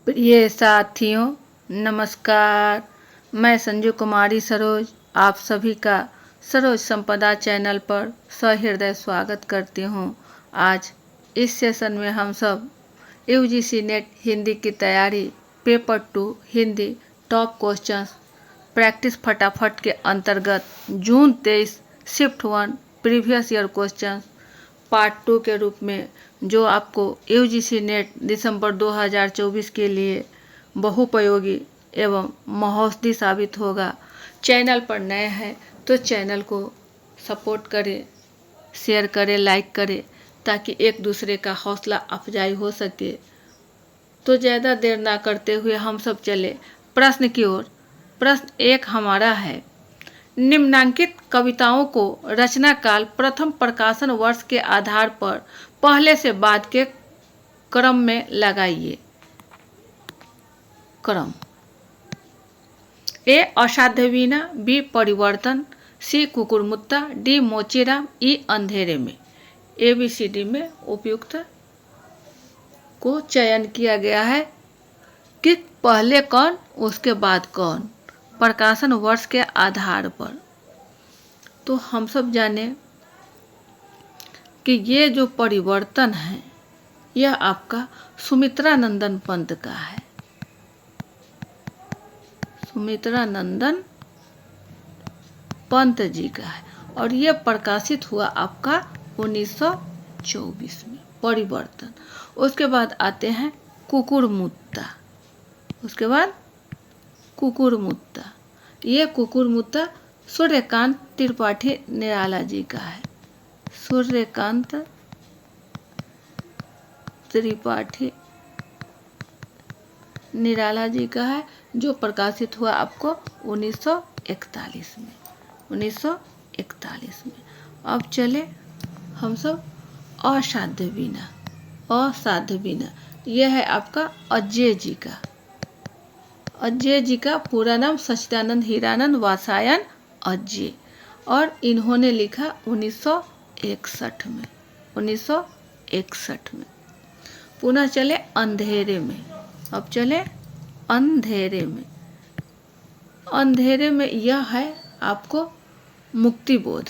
प्रिय साथियों, नमस्कार। मैं संजू कुमारी सरोज आप सभी का सरोज संपदा चैनल पर सहृदय स्वागत करती हूँ। आज इस सेशन में हम सब यूजीसी नेट हिंदी की तैयारी paper 2 Hindi top questions practice फटाफट के अंतर्गत जून 23 shift 1 previous year questions part 2 के रूप में जो आपको यूजीसी नेट दिसंबर 2024 के लिए बहुपयोगी एवं महौषधि साबित होगा। चैनल पर नए हैं तो चैनल को सपोर्ट करें, शेयर करें, लाइक करें ताकि एक दूसरे का हौसला अफजाई हो सके। तो ज़्यादा देर ना करते हुए हम सब चले प्रश्न की ओर। प्रश्न 1 हमारा है, निम्नांकित कविताओं को रचना काल प्रथम प्रकाशन वर्ष के आधार पर पहले से बाद के क्रम में लगाइए। क्रम ए असाध्य वीणा, बी परिवर्तन, सी कुकुरमुत्ता, डी मोचीराम, ई अंधेरे में। ABCD में उपयुक्त को चयन किया गया है कि पहले कौन उसके बाद कौन, प्रकाशन वर्ष के आधार पर। तो हम सब जाने कि ये जो परिवर्तन है यह आपका सुमित्रा नंदन पंत का है। सुमित्रा नंदन पंत जी का है और यह प्रकाशित हुआ आपका 1924 में परिवर्तन। उसके बाद आते हैं कुकुरमुत्ता। उसके बाद कुकुरमुत्ता, ये कुकुरमुत्ता सूर्यकांत त्रिपाठी निराला जी का है। सूर्यकांत त्रिपाठी निराला जी का है जो प्रकाशित हुआ आपको 1941 में। 1941 में। अब चले हम सब असाध्य वीणा। असाध्य वीणा यह है आपका अजय जी का। अजय जी का पूरा नाम सच्चिदानंद हीरानंद वात्स्यायन अजय और इन्होंने लिखा 1961 में। 1961 में। पुनः चले अंधेरे में। अब चले अंधेरे में। अंधेरे में यह है आपको मुक्तिबोध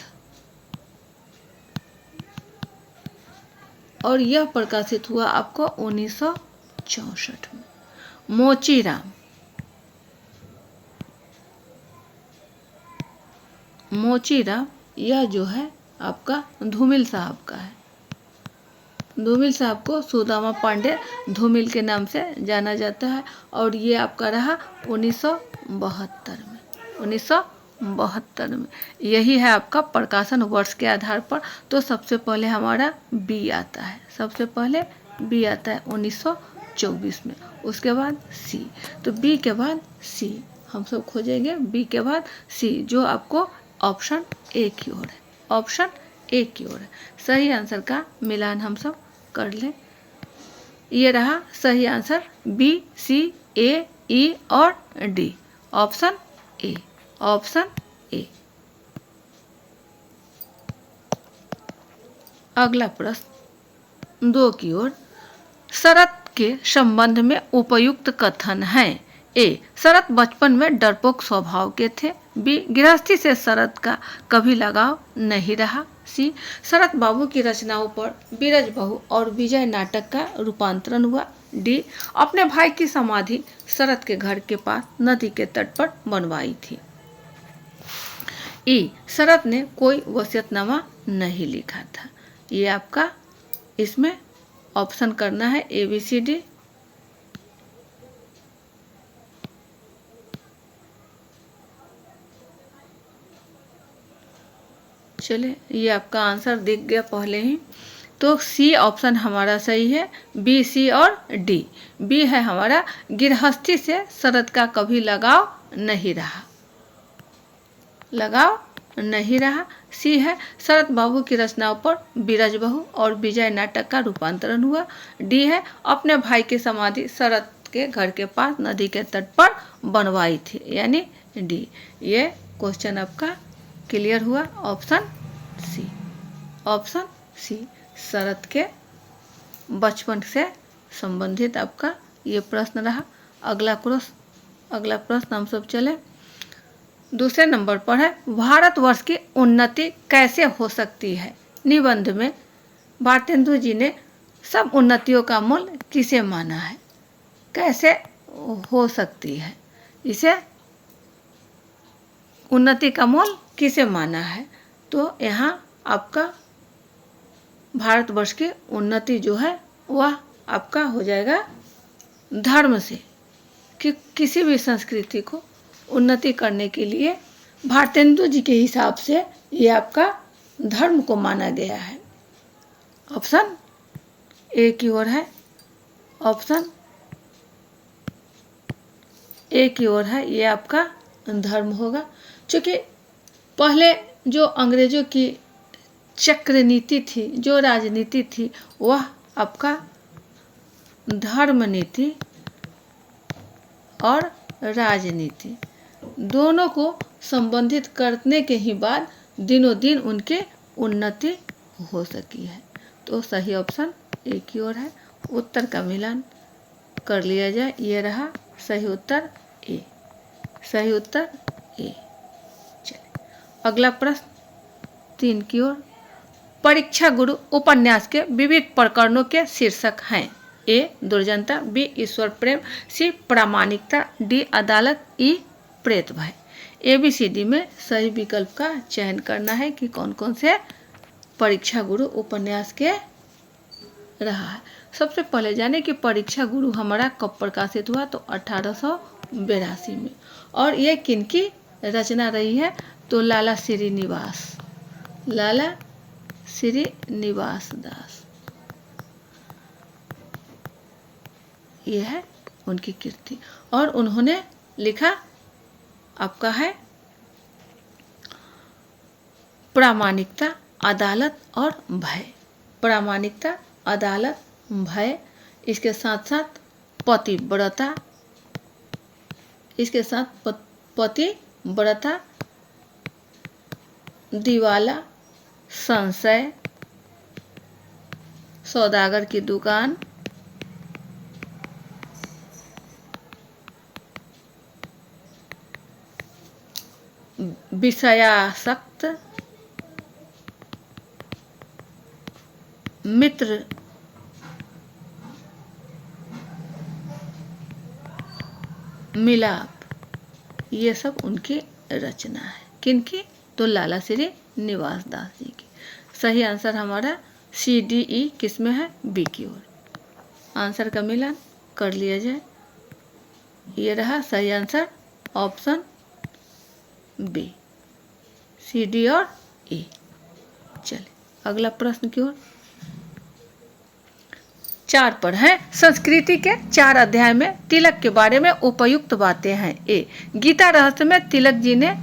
और यह प्रकाशित हुआ आपको 1964 में। मोचीराम। मोचीराम यह जो है आपका धूमिल साहब का है। धूमिल साहब को सुदामा पांडे धूमिल के नाम से जाना जाता है और ये आपका रहा 1972 में। 1972 में यही है आपका प्रकाशन वर्ष के आधार पर। तो सबसे पहले हमारा बी आता है। सबसे पहले बी आता है 1924 में। उसके बाद सी। तो बी के बाद सी हम सब खोजेंगे। बी के बाद सी जो आपको ऑप्शन ए की ओर है। ऑप्शन ए की ओर है। सही आंसर का मिलान हम सब कर लें। ये रहा सही आंसर बी, सी, ए, ई और D. Option A. Option A. अगला प्रश्न 2 की ओर। शरत के संबंध में उपयुक्त कथन है। ए, शरत बचपन में डरपोक स्वभाव के थे। बी, गृहस्थी से शरत का कभी लगाव नहीं रहा। सी, शरत बाबू की रचनाओं पर बीरज बहू और विजय नाटक का रूपांतरण हुआ। डी, अपने भाई की समाधि शरत के घर के पास नदी के तट पर बनवाई थी। ई, शरत ने कोई वसीयतनामा नहीं लिखा था। ये आपका इसमें ऑप्शन करना है ABCD। चले ये आपका आंसर दिख गया पहले ही। तो सी ऑप्शन हमारा सही है। बी, सी और डी। बी है हमारा गृहस्थी से शरत का कभी लगाव नहीं रहा। लगाव नहीं रहा। सी है शरत बाबू की रचनाओं पर बीरज बहू और विजय नाटक का रूपांतरण हुआ। डी है अपने भाई की समाधि शरत के घर के पास नदी के तट पर बनवाई थी, यानी डी। ये क्वेश्चन आपका क्लियर हुआ। Option C. ऑप्शन सी शरत के बचपन से संबंधित आपका ये प्रश्न रहा। अगला प्रश्न हम सब चले। दूसरे नंबर पर है, भारतवर्ष की उन्नति कैसे हो सकती है? निबंध में भारतेंदु जी ने सब उन्नतियों का मूल किसे माना है? कैसे हो सकती है? इसे उन्नति का मूल किसे माना है? तो यहाँ आपका भारतवर्ष की उन्नति जो है वह आपका हो जाएगा धर्म से, कि किसी भी संस्कृति को उन्नति करने के लिए भारतेंदु जी के हिसाब से ये आपका धर्म को माना गया है। ऑप्शन ए की ओर है, ऑप्शन ए की ओर है, ये आपका धर्म होगा। क्योंकि पहले जो अंग्रेजों की चक्र नीति थी, जो राजनीति थी, वह आपका धर्म नीति और राजनीति दोनों को संबंधित करने के ही बाद दिनों दिन उनके उन्नति हो सकी है। तो सही ऑप्शन ए की ओर है। उत्तर का मिलान कर लिया जाए, ये रहा सही उत्तर ए, सही उत्तर ए। चलिए अगला प्रश्न 3 की ओर। परीक्षा गुरु उपन्यास के विविध प्रकरणों के शीर्षक हैं। ए दुर्जनता, बी ईश्वर प्रेम, सी प्रामाणिकता, डी अदालत, ई प्रेत भय। ABCD में सही विकल्प का चयन करना है कि कौन कौन से परीक्षा गुरु उपन्यास के रहा है। सबसे पहले जाने कि परीक्षा गुरु हमारा कब प्रकाशित हुआ? तो 1882 में। और ये किनकी रचना रही है? तो लाला श्रीनिवास, लाला श्रीनिवास दास, ये है उनकी कीर्ति। और उन्होंने लिखा आपका है प्रामाणिकता, अदालत और भय। प्रामाणिकता, अदालत, भय, इसके साथ साथ पतिव्रता, इसके साथ पतिव्रता, दिवाला, संशय, सौदागर की दुकान, विषयासक्त, मित्र मिलाप, ये सब उनकी रचना है। किनकी? तो लाला श्रीनिवास दास जी की। सही आंसर हमारा CDE किस में है? बी की ओर। आंसर का मिलान कर लिया जाए, ये रहा सही आंसर ऑप्शन बी, CD और E। चलिए अगला प्रश्न की ओर। 4 पर है, संस्कृति के 4 अध्याय में तिलक के बारे में उपयुक्त बातें हैं। ए गीता रहस्य में तिलक जी ने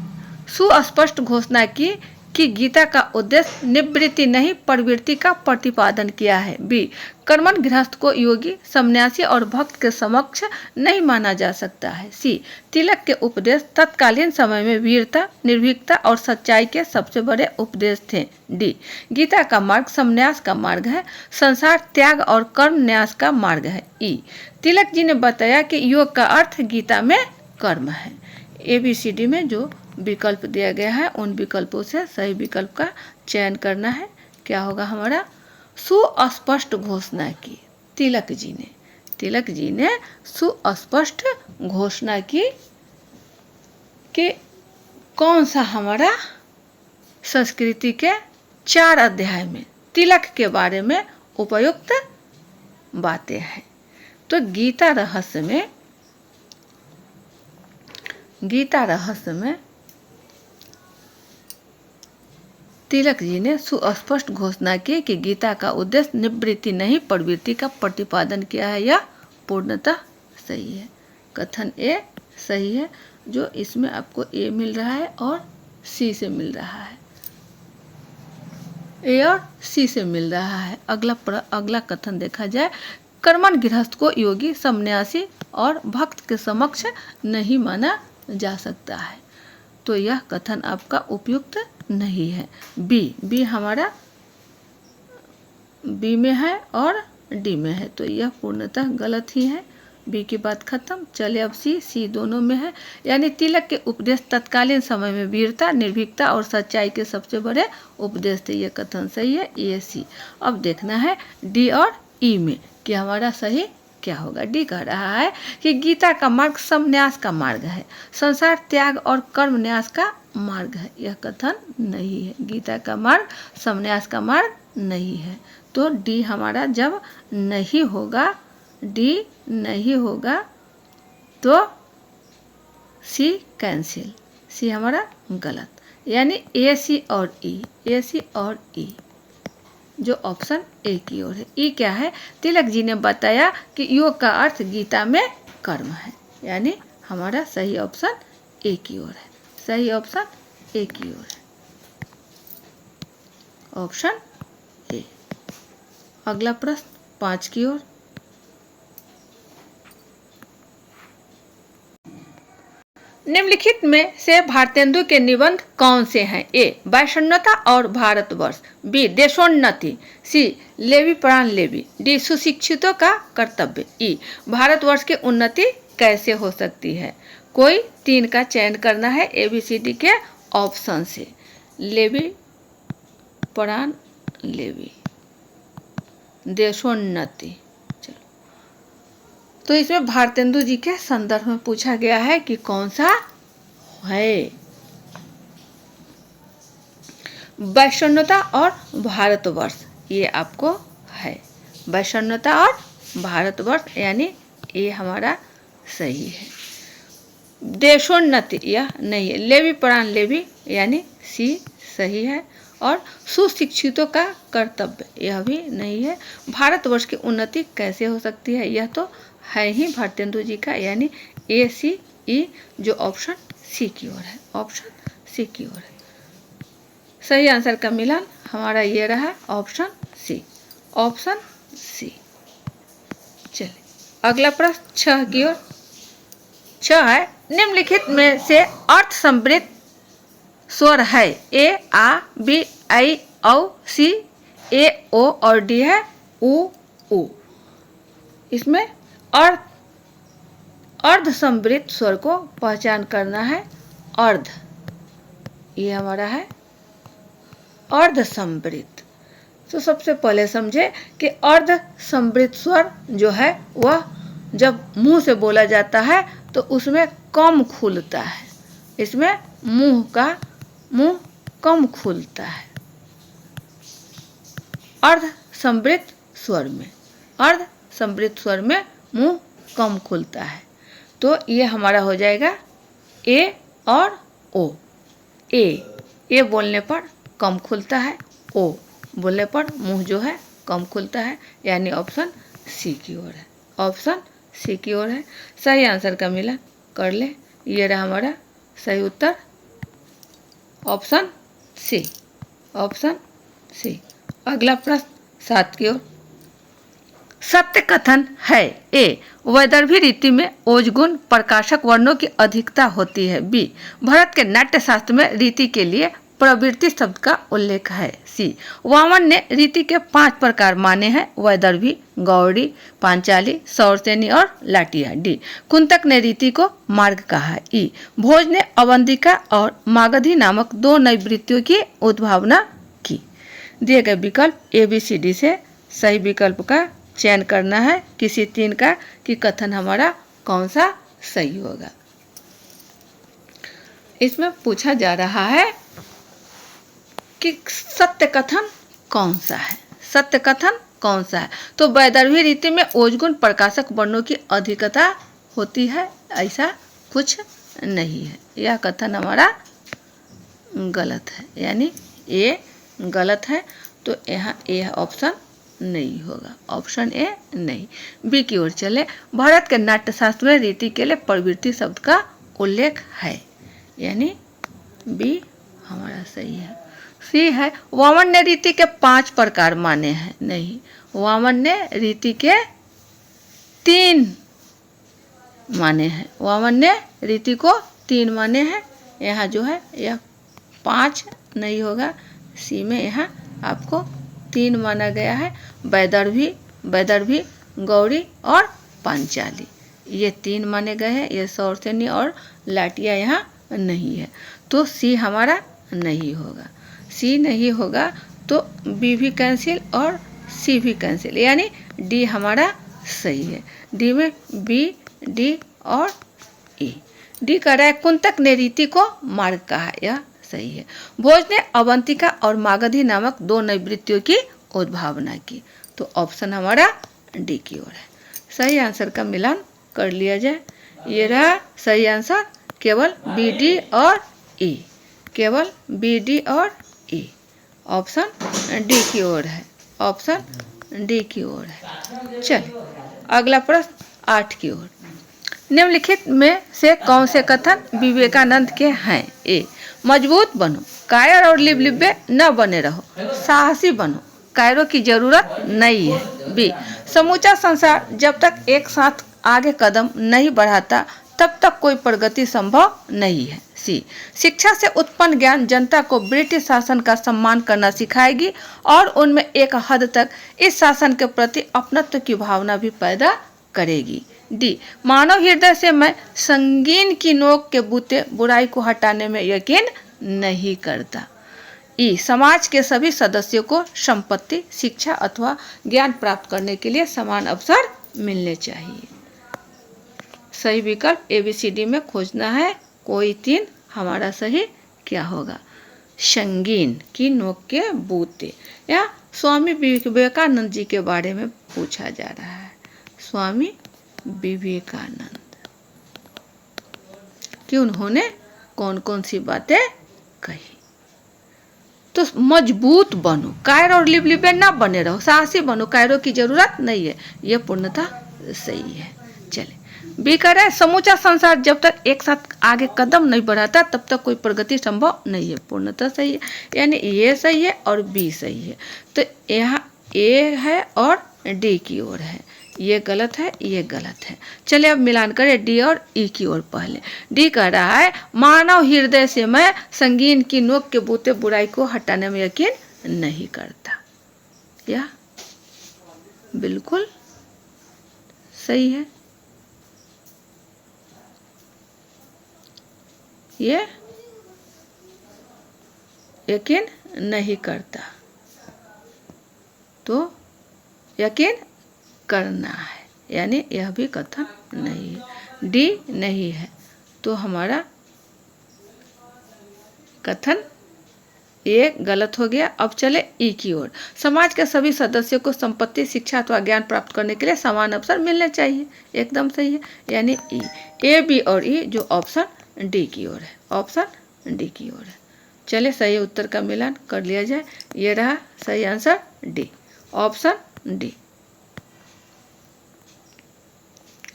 सुस्पष्ट घोषणा की कि गीता का उद्देश्य निवृत्ति नहीं प्रवृत्ति का प्रतिपादन किया है। बी कर्मठ गृहस्थ को योगी, सन्यासी और भक्त के समक्ष नहीं माना जा सकता है। सी तिलक के उपदेश तत्कालीन समय में वीरता, निर्भीकता और सच्चाई के सबसे बड़े उपदेश थे। डी गीता का मार्ग संन्यास का मार्ग है, संसार त्याग और कर्म न्यास का मार्ग है। ई तिलक जी ने बताया कि योग का अर्थ गीता में कर्म है। ABCD में जो विकल्प दिया गया है उन विकल्पों से सही विकल्प का चयन करना है। क्या होगा हमारा? सुस्पष्ट घोषणा की तिलक जी ने सुस्पष्ट घोषणा की कि कौन सा हमारा संस्कृति के 4 अध्याय में तिलक के बारे में उपयुक्त बातें हैं। तो गीता रहस्य में तिलक जी ने सुस्पष्ट घोषणा की कि गीता का उद्देश्य निवृत्ति नहीं प्रवृत्ति का प्रतिपादन किया है। यह पूर्णतः सही है। कथन ए सही है, जो इसमें आपको ए मिल रहा है और सी से मिल रहा है, ए और सी से मिल रहा है। अगला कथन देखा जाए, कर्मठ गृहस्थ को योगी, सन्यासी और भक्त के समक्ष नहीं माना जा सकता है। तो यह कथन आपका उपयुक्त नहीं है। बी हमारा बी में है और डी में है, तो यह पूर्णतः गलत ही है। बी की बात खत्म। चले अब सी दोनों में है, यानी तिलक के उपदेश तत्कालीन समय में वीरता, निर्भीकता और सच्चाई के सबसे बड़े उपदेश थे। ये कथन सही है, ए सी। अब देखना है डी और ई में कि हमारा सही क्या होगा। डी कह रहा है कि गीता का मार्ग संन्यास का मार्ग है, संसार त्याग और कर्म न्यास का मार्ग है। यह कथन नहीं है, गीता का मार्ग संन्यास का मार्ग नहीं है। तो डी हमारा जब नहीं होगा, डी नहीं होगा तो सी कैंसिल, सी हमारा गलत, यानी ए सी और ई, ए सी और ई जो ऑप्शन ए की ओर है। ई क्या है, तिलक जी ने बताया कि योग का अर्थ गीता में कर्म है, यानी हमारा सही ऑप्शन ए की ओर है, सही ऑप्शन ए की ओर है, ऑप्शन ए। अगला प्रश्न 5 की ओर। निम्नलिखित में से भारतेंदु के निबंध कौन से हैं? ए वैषम्यता और भारतवर्ष, बी देशोन्नति, सी लेवी प्राण लेवी, डी सुशिक्षितों का कर्तव्य, ई भारतवर्ष की उन्नति कैसे हो सकती है। कोई 3 का चयन करना है ABCD के ऑप्शन से। लेवी प्राण लेवी, देशोन्नति। तो इसमें भारतेंदु जी के संदर्भ में पूछा गया है कि कौन सा है। वैषम्यता और भारतवर्ष, ये आपको है, वैषम्यता और भारतवर्ष, यानी ये हमारा सही है। देशोन्नति यह नहीं है, लेवी प्राण लेवी, यानी सी सही है। और सुशिक्षितों का कर्तव्य, यह भी नहीं है। भारतवर्ष की उन्नति कैसे हो सकती है, यह तो है ही भारतेंदु जी का, यानी ए सी ई जो ऑप्शन सी की ओर है, ऑप्शन सी की ओर है। सही आंसर का मिलान हमारा ये रहा, ऑप्शन सी, ऑप्शन सी। चलिए अगला प्रश्न 6 की ओर। 6 है, निम्नलिखित में से अर्थ समृद्ध स्वर है। ए आ, बी आई औ, सी ए ओ और डी है उ उ। इसमें अर्ध समृद्ध स्वर को पहचान करना है। अर्ध, ये हमारा है अर्ध समृद्ध। तो सबसे पहले समझे कि अर्ध समृद्ध स्वर जो है वह जब मुंह से बोला जाता है तो उसमें कम खुलता है, इसमें मुंह कम खुलता है अर्ध समृद्ध स्वर में, अर्ध समृद्ध स्वर में मुंह कम खुलता है। तो ये हमारा हो जाएगा ए और ओ। ए बोलने पर कम खुलता है, ओ बोलने पर मुंह जो है कम खुलता है, यानी ऑप्शन सी की ओर है, ऑप्शन सी की ओर है। सही आंसर का मिलान कर ले, ये रहा हमारा सही उत्तर, ऑप्शन सी, ऑप्शन सी। अगला प्रश्न 7 की ओर। सत्य कथन है। ए वैदर्भी रीति में ओजगुण प्रकाशक वर्णों की अधिकता होती है। बी भरत के नाट्य शास्त्र में रीति के लिए प्रवृत्ति शब्द का उल्लेख है। सी वामन ने रीति के 5 प्रकार माने हैं, वैदर्भी, गौड़ी, पांचाली, सौरसेनी और लाटिया। डी कुंतक ने रीति को मार्ग कहा है। ई भोज ने अवंतिका और मागधी नामक 2 नई वृत्तियों की उद्भावना की। दिए गए विकल्प ABCD से सही विकल्प का चयन करना है किसी 3 का कि कथन हमारा कौन सा सही होगा। इसमें पूछा जा रहा है कि सत्य कथन कौन सा है, सत्य कथन कौन सा है। तो वैदर्भी रीति में ओजगुण प्रकाशक वर्णों की अधिकता होती है, ऐसा कुछ नहीं है, यह कथन हमारा गलत है, यानी ए गलत है। तो यहाँ ए ऑप्शन नहीं होगा, ऑप्शन ए नहीं। बी की ओर चले। भारत के नाट्यशास्त्र में रीति के लिए प्रवृत्ति शब्द का उल्लेख है, यानी बी हमारा सही है। सी है वामन ने रीति के 5 प्रकार माने हैं। नहीं, वामन ने रीति के 3 माने हैं, वामन ने रीति को 3 माने हैं। यहाँ जो है यह 5 नहीं होगा, सी में यहाँ आपको 3 माना गया है, वैदर्भी, गौड़ी और पांचाली। ये 3 माने गए हैं, ये सौरसेनी और लाटिया यहाँ नहीं है, तो सी हमारा नहीं होगा। सी नहीं होगा तो बी भी कैंसिल और सी भी कैंसिल, यानी डी हमारा सही है। डी में बी, डी और ई। डी कह रहा है कुंतक ने रीति को मार्ग कहा, यह सही है। भोज ने अवंतिका और मागधी नामक 2 नैवृत्तियों की उद्भावना की, तो ऑप्शन हमारा डी की ओर है। सही आंसर का मिलान कर लिया जाए। ये रहा सही आंसर, केवल बी, डी और ई, केवल बी, डी और ई। ऑप्शन डी की ओर है, ऑप्शन डी की ओर है। चलिए अगला प्रश्न 8 की ओर। निम्नलिखित में से कौन से कथन विवेकानंद के हैं? ए, मजबूत बनो, कायर और लिबलिबे न बने रहो, साहसी बनो, कायरों की जरूरत नहीं है। बी, समूचा संसार जब तक एक साथ आगे कदम नहीं बढ़ाता तब तक कोई प्रगति संभव नहीं है। सी, शिक्षा से उत्पन्न ज्ञान जनता को ब्रिटिश शासन का सम्मान करना सिखाएगी और उनमें एक हद तक इस शासन के प्रति अपनत्व की भावना भी पैदा करेगी। डी, मानव हृदय से मैं संगीन की नोक के बूते बुराई को हटाने में यकीन नहीं करता। ई, समाज के सभी सदस्यों को संपत्ति, शिक्षा अथवा ज्ञान प्राप्त करने के लिए समान अवसर मिलने चाहिए। सही विकल्प ABCD में खोजना है, कोई 3 हमारा सही क्या होगा? संगीन की नोक के बूते, या स्वामी विवेकानंद जी के बारे में पूछा जा रहा है। स्वामी विवेकानंद कि उन्होंने कौन कौन सी बातें कही? तो मजबूत बनो, कायर और लिबलिबे ना बने रहो, साहसी बनो, कायरों की जरूरत नहीं है, यह पूर्णतः सही है। चले बी कह रहा है समूचा संसार जब तक एक साथ आगे कदम नहीं बढ़ाता तब तक कोई प्रगति संभव नहीं है, पूर्णतः सही है, यानी ये सही है और बी सही है। तो यहाँ ए है और डी की ओर है, ये गलत है, ये गलत है। चलिए अब मिलान करें डी और ई की ओर। पहले डी कह रहा है मानव हृदय से मैं संगीन की नोक के बूते बुराई को हटाने में यकीन नहीं करता, यह बिल्कुल सही है। ये यकीन नहीं करता, तो यकीन करना है, यानी यह भी कथन नहीं है। डी नहीं है तो हमारा कथन ये गलत हो गया। अब चले ई की ओर। समाज के सभी सदस्यों को संपत्ति, शिक्षा अथवा ज्ञान प्राप्त करने के लिए समान अवसर मिलने चाहिए, एकदम सही है, यानी ई। ए, बी और ई जो ऑप्शन डी की ओर है, ऑप्शन डी की ओर है। चले सही उत्तर का मिलान कर लिया जाए। ये रहा सही answer D, option D,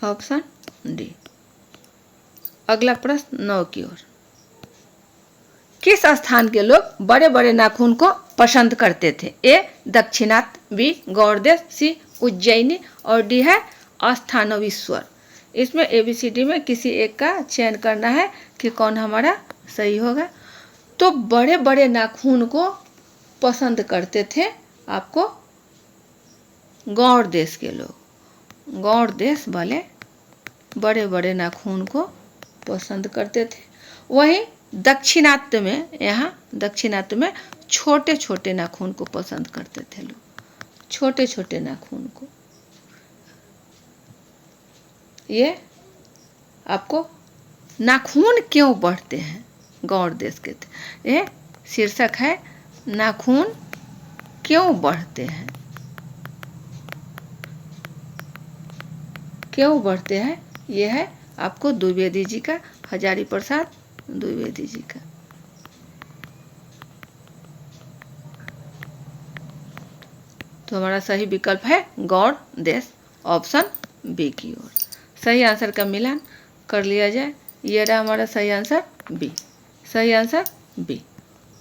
option D. अगला प्रश्न 9 की ओर। किस स्थान के लोग बड़े बड़े नाखून को पसंद करते थे? ए, दक्षिणात, बी, गौड़देश, सी, उज्जैनी और डी है स्थानवीश्वर। इसमें ABCD में किसी एक का चयन करना है कि कौन हमारा सही होगा। तो बड़े बड़े नाखून को पसंद करते थे आपको गौड़ देश के लोग, गौड़ देश वाले बड़े बड़े नाखून को पसंद करते थे। वहीं दक्षिणात्य में, यहाँ दक्षिणात्य में छोटे छोटे नाखून को पसंद करते थे लोग, छोटे छोटे नाखून को। ये आपको नाखून क्यों बढ़ते हैं गौड़ देश के, ये शीर्षक है नाखून क्यों बढ़ते हैं, क्यों बढ़ते हैं। ये है आपको द्विवेदी जी का, हजारी प्रसाद द्विवेदी जी का। तो हमारा सही विकल्प है गौड़ देश, ऑप्शन बी की ओर। सही आंसर का मिलान कर लिया जाए। ये रहा हमारा सही आंसर बी, सही आंसर बी,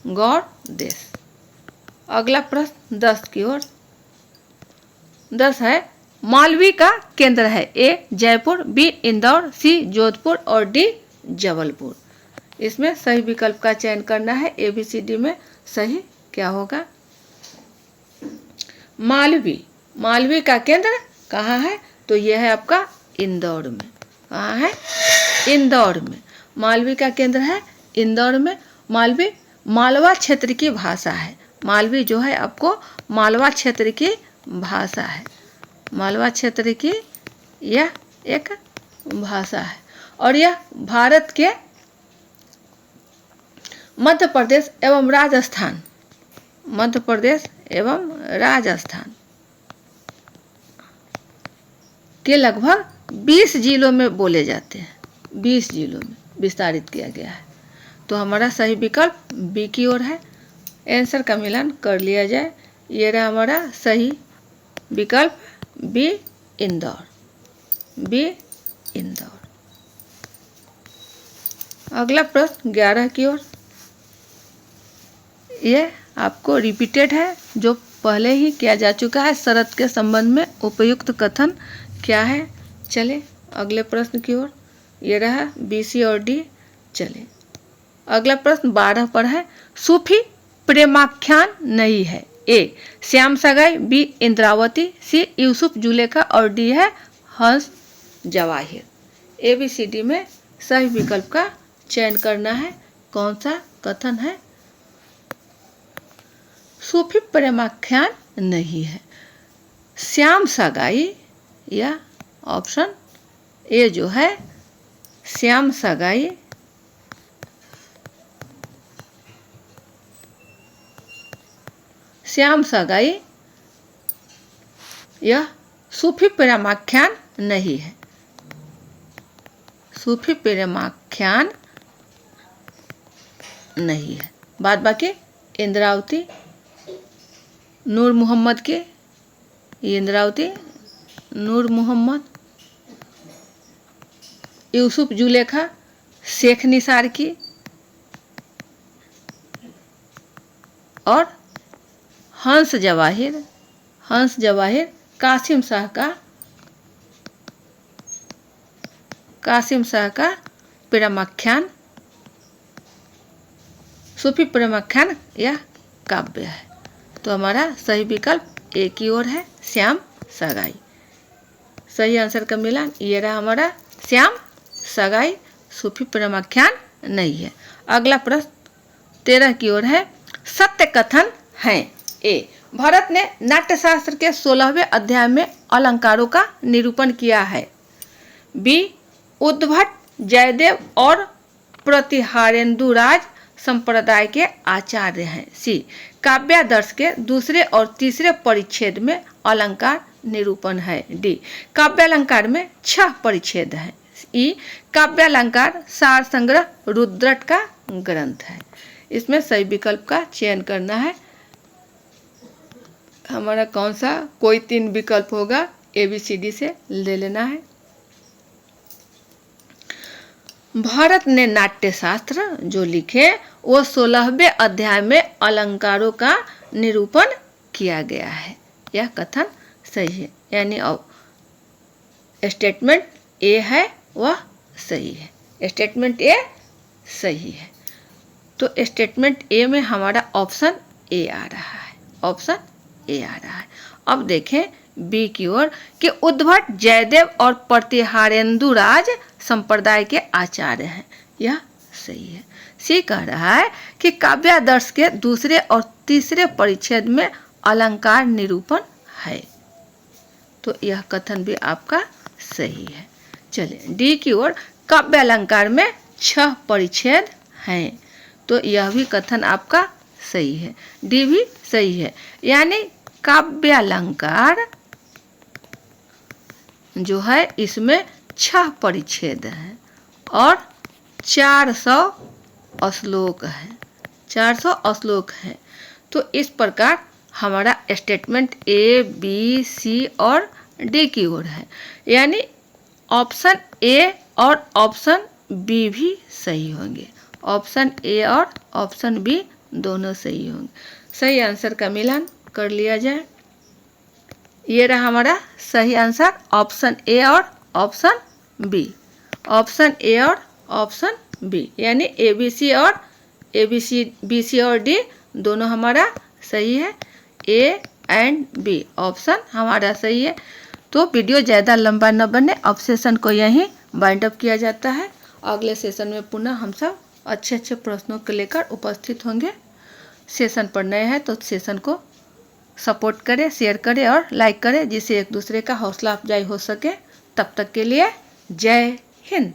गौड़ देश। अगला प्रश्न 10 की ओर। 10 है मालवी का केंद्र है? ए, जयपुर, बी, इंदौर, सी, जोधपुर और डी, जबलपुर। इसमें सही विकल्प का चयन करना है। ABCD में सही क्या होगा? मालवी, मालवी का केंद्र कहाँ है? तो यह है आपका इंदौर में, कहाँ है? इंदौर में। मालवी का केंद्र है इंदौर में। मालवी मालवा क्षेत्र की भाषा है। मालवी जो है आपको मालवा क्षेत्र की भाषा है। मालवा क्षेत्र की यह एक भाषा है और यह भारत के मध्य प्रदेश एवं राजस्थान, मध्य प्रदेश एवं राजस्थान के लगभग 20 जिलों में बोले जाते हैं। 20 जिलों में विस्तारित किया गया है। तो हमारा सही विकल्प बी की ओर है। आंसर का मिलान कर लिया जाए। ये रहा हमारा सही विकल्प बी इंदौर, बी इंदौर। अगला प्रश्न 11 की ओर। ये आपको रिपीटेड है, जो पहले ही किया जा चुका है। शरत के संबंध में उपयुक्त कथन क्या है? चले अगले प्रश्न की ओर। ये रहा बी, सी और डी। चले अगला प्रश्न 12 पर है। सूफी प्रेमाख्यान नहीं है। ए श्याम सगाई, बी इंद्रावती, सी यूसुफ जुलेखा और डी है हंस Jawahir. A B C D में सही विकल्प का चयन करना है। कौन सा कथन है? सूफी प्रेमाख्यान नहीं है। श्याम सगाई या ऑप्शन ए जो है श्याम सगाई श्याम सगाई यह सूफी प्रेमाख्यान नहीं है। सूफी प्रेमाख्यान नहीं है। बाद बाकी इंद्रावती नूर मोहम्मद के, इंद्रावती नूर मोहम्मद, यूसुफ जुलेखा शेख निसार की और हंस जवाहिर कासिम शाह का प्रेमाख्यान, सूफी प्रेमाख्यान यह काव्य है। तो हमारा सही विकल्प ए की ओर है श्याम सगाई। सही आंसर का मिलान ये रहा हमारा श्याम सगाई सूफी प्रेमाख्यान नहीं है। अगला प्रश्न 13 की ओर है। सत्य कथन है। ए भरत ने नाट्यशास्त्र के 16वें अध्याय में अलंकारों का निरूपण किया है। बी उद्भट जयदेव और प्रतिहारेंदुराज संप्रदाय के आचार्य हैं। सी काव्यादर्श के दूसरे और तीसरे परिच्छेद में अलंकार निरूपण है। डी काव्यालंकार में 6 परिच्छेद हैं। ई काव्यालंकार सार संग्रह रुद्रट का ग्रंथ है। इसमें सही विकल्प का चयन करना है। हमारा कौन सा? कोई 3 विकल्प होगा, ए बी सी डी से ले लेना है। भारत ने नाट्यशास्त्र जो लिखे वो 16वें अध्याय में अलंकारों का निरूपण किया गया है। यह कथन सही है, यानी स्टेटमेंट ए है वह सही है। स्टेटमेंट ए सही है। तो स्टेटमेंट ए में हमारा ऑप्शन ए आ रहा है। ऑप्शन ए आ रहा है। अब देखें बी की ओर कि उद्भट जयदेव और प्रतिहारेंदुराज संप्रदाय के आचार्य हैं। यह सही है। सी कह रहा है कि काव्यादर्श के दूसरे और तीसरे परिच्छेद में अलंकार निरूपण है। तो यह कथन भी आपका सही है। चलिए डी की ओर काव्यालंकार में 6 परिच्छेद हैं। तो यह भी कथन आपका सही है। डी भी सही है, यानी काव्यालंकार जो है इसमें 6 परिच्छेद हैं और 400 श्लोक हैं। 400 श्लोक हैं। तो इस प्रकार हमारा स्टेटमेंट ए बी सी और डी की ओर है, यानी ऑप्शन ए और ऑप्शन बी भी सही होंगे। ऑप्शन ए और ऑप्शन बी दोनों सही होंगे। सही आंसर का मिलान कर लिया जाए। ये रहा हमारा सही आंसर ऑप्शन ए और ऑप्शन बी। ऑप्शन ए और ऑप्शन बी, यानी ए बी सी और बी सी और डी दोनों हमारा सही है। ए एंड बी ऑप्शन हमारा सही है। तो वीडियो ज़्यादा लंबा न बने, अब सेशन को यहीं वाइंड अप किया जाता है। अगले सेशन में पुनः हम सब अच्छे अच्छे प्रश्नों को लेकर उपस्थित होंगे। सेशन पर नए हैं तो सेशन को सपोर्ट करें, शेयर करें और लाइक करें, जिससे एक दूसरे का हौसला अफजाई हो सके। तब तक के लिए जय हिंद।